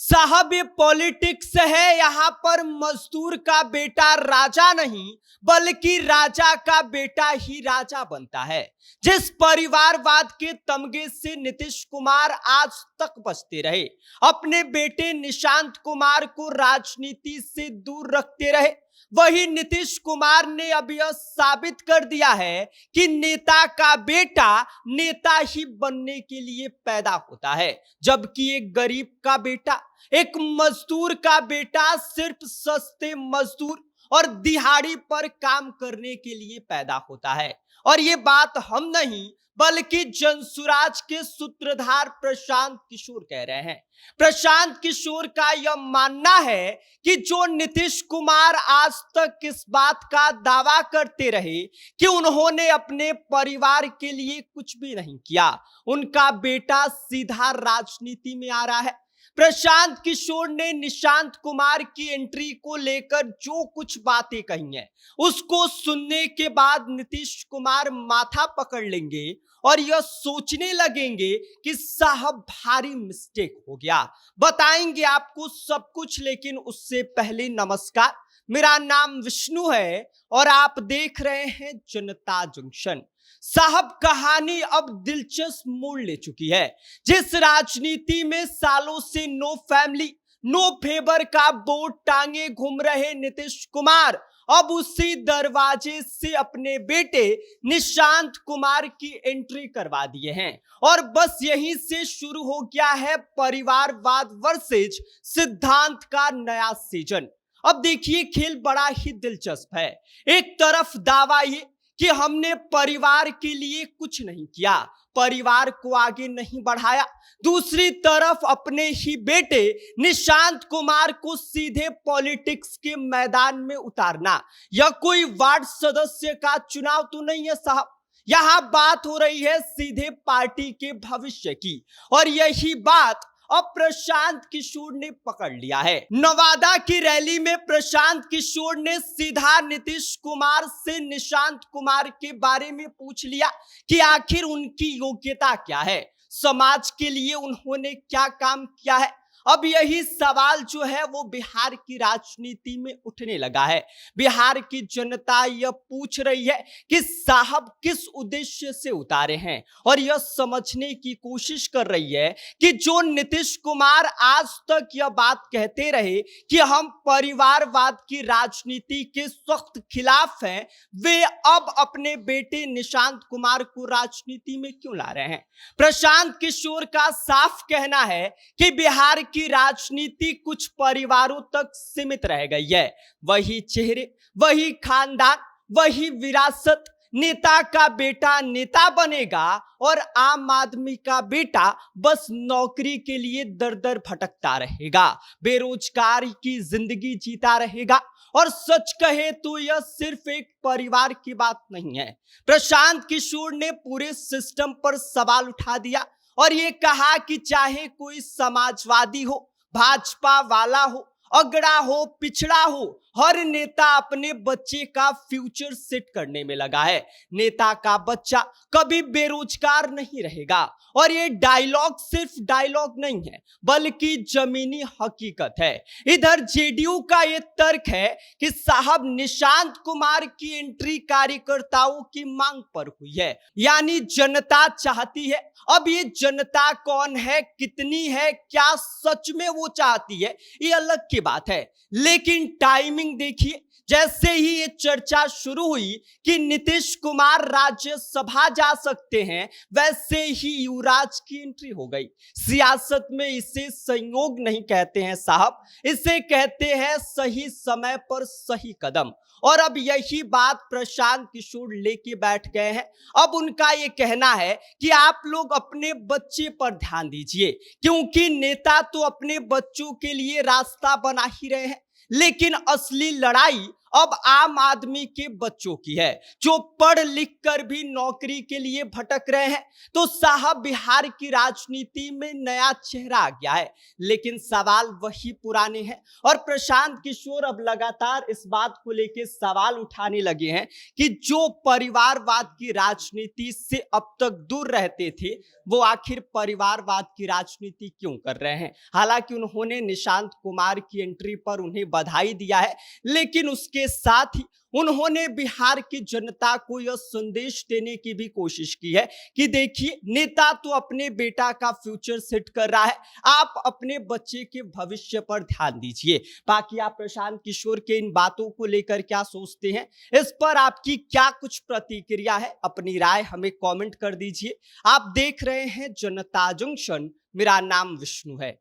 साहब ये पॉलिटिक्स है, यहाँ पर मजदूर का बेटा राजा नहीं बल्कि राजा का बेटा ही राजा बनता है। जिस परिवारवाद के तमगे से नीतीश कुमार आज तक बचते रहे, अपने बेटे निशांत कुमार को राजनीति से दूर रखते रहे, वही नीतीश कुमार ने अब यह साबित कर दिया है कि नेता का बेटा नेता ही बनने के लिए पैदा होता है, जबकि एक गरीब का बेटा, एक मजदूर का बेटा सिर्फ सस्ते मजदूर और दिहाड़ी पर काम करने के लिए पैदा होता है। और ये बात हम नहीं बल्कि जनसुराज के सूत्रधार प्रशांत किशोर कह रहे हैं। प्रशांत किशोर का यह मानना है कि जो नीतीश कुमार आज तक इस बात का दावा करते रहे कि उन्होंने अपने परिवार के लिए कुछ भी नहीं किया, उनका बेटा सीधा राजनीति में आ रहा है। प्रशांत किशोर ने निशांत कुमार की एंट्री को लेकर जो कुछ बातें कही हैं, उसको सुनने के बाद नीतीश कुमार माथा पकड़ लेंगे और यह सोचने लगेंगे कि साहब भारी मिस्टेक हो गया। बताएंगे आपको सब कुछ, लेकिन उससे पहले नमस्कार, मेरा नाम विष्णु है और आप देख रहे हैं जनता जंक्शन। साहब कहानी अब दिलचस्प मोड़ ले चुकी है। जिस राजनीति में सालों से नो फैमिली नो फेवर का बोर्ड टांगे घूम रहे नीतीश कुमार अब उसी दरवाजे से अपने बेटे निशांत कुमार की एंट्री करवा दिए हैं और बस यहीं से शुरू हो गया है परिवारवाद वर्सेज सिद्धांत का नया सीजन। अब देखिए, खेल बड़ा ही दिलचस्प है। एक तरफ दावा ये कि हमने परिवार के लिए कुछ नहीं किया, परिवार को आगे नहीं बढ़ाया, दूसरी तरफ अपने ही बेटे निशांत कुमार को सीधे पॉलिटिक्स के मैदान में उतारना। यह कोई वार्ड सदस्य का चुनाव तो नहीं है साहब, यहां बात हो रही है सीधे पार्टी के भविष्य की। और यही बात अब प्रशांत किशोर ने पकड़ लिया है। नवादा की रैली में प्रशांत किशोर ने सीधा नीतीश कुमार से निशांत कुमार के बारे में पूछ लिया कि आखिर उनकी योग्यता क्या है, समाज के लिए उन्होंने क्या काम किया है। अब यही सवाल जो है वो बिहार की राजनीति में उठने लगा है। बिहार की जनता यह पूछ रही है कि साहब किस उद्देश्य से उतारे हैं और यह समझने की कोशिश कर रही है कि जो नीतीश कुमार आज तक यह बात कहते रहे कि हम परिवारवाद की राजनीति के सख्त खिलाफ हैं, वे अब अपने बेटे निशांत कुमार को राजनीति में क्यों ला रहे हैं। प्रशांत किशोर का साफ कहना है कि बिहार की राजनीति कुछ परिवारों तक सीमित रह गई है। वही चेहरे, वही खानदान, वही विरासत। नेता का बेटा नेता बनेगा और आम आदमी का बेटा बस नौकरी के लिए दर दर भटकता रहेगा, बेरोजगारी की जिंदगी जीता रहेगा। और सच कहे तो यह सिर्फ एक परिवार की बात नहीं है। प्रशांत किशोर ने पूरे सिस्टम पर सवाल उठा दिया और ये कहा कि चाहे कोई समाजवादी हो, भाजपा वाला हो, अगड़ा हो, पिछड़ा हो, हर नेता अपने बच्चे का फ्यूचर सेट करने में लगा है। नेता का बच्चा कभी बेरोजगार नहीं रहेगा। और ये डायलॉग सिर्फ डायलॉग नहीं है बल्कि जमीनी हकीकत है। इधर जेडीयू का ये तर्क है कि साहब निशांत कुमार की एंट्री कार्यकर्ताओं की मांग पर हुई है, यानी जनता चाहती है। अब ये जनता कौन है, कितनी है, क्या सच में वो चाहती है, ये अलग की बात है। लेकिन टाइमिंग देखिए, जैसे ही ये चर्चा शुरू हुई कि नीतीश कुमार राज्यसभा जा सकते हैं, वैसे ही युवराज की एंट्री हो गई। सियासत में इसे संयोग नहीं कहते हैं साहब, इसे कहते हैं सही समय पर सही कदम। और अब यही बात प्रशांत किशोर लेके बैठ गए हैं। अब उनका ये कहना है कि आप लोग अपने बच्चे पर ध्यान दीजिए, क्योंकि नेता तो अपने बच्चों के लिए रास्ता बना ही रहे हैं, लेकिन असली लड़ाई अब आम आदमी के बच्चों की है, जो पढ़ लिख कर भी नौकरी के लिए भटक रहे हैं। तो साहब, बिहार की राजनीति में नया चेहरा आ गया है, लेकिन सवाल वही पुराने हैं। और प्रशांत किशोर अब लगातार इस बात को लेकर सवाल उठाने लगे हैं कि जो परिवारवाद की राजनीति से अब तक दूर रहते थे, वो आखिर परिवारवाद की राजनीति क्यों कर रहे हैं। हालांकि उन्होंने निशांत कुमार की एंट्री पर उन्हें बधाई दिया है, लेकिन उसके साथ ही उन्होंने बिहार की जनता को यह संदेश देने की भी कोशिश की है कि देखिए, नेता तो अपने बेटा का फ्यूचर सेट कर रहा है, आप अपने बच्चे के भविष्य पर ध्यान दीजिए। बाकी आप प्रशांत किशोर के इन बातों को लेकर क्या सोचते हैं, इस पर आपकी क्या कुछ प्रतिक्रिया है, अपनी राय हमें कमेंट कर दीजिए। आप देख रहे हैं जनता जंक्शन, मेरा नाम विष्णु है।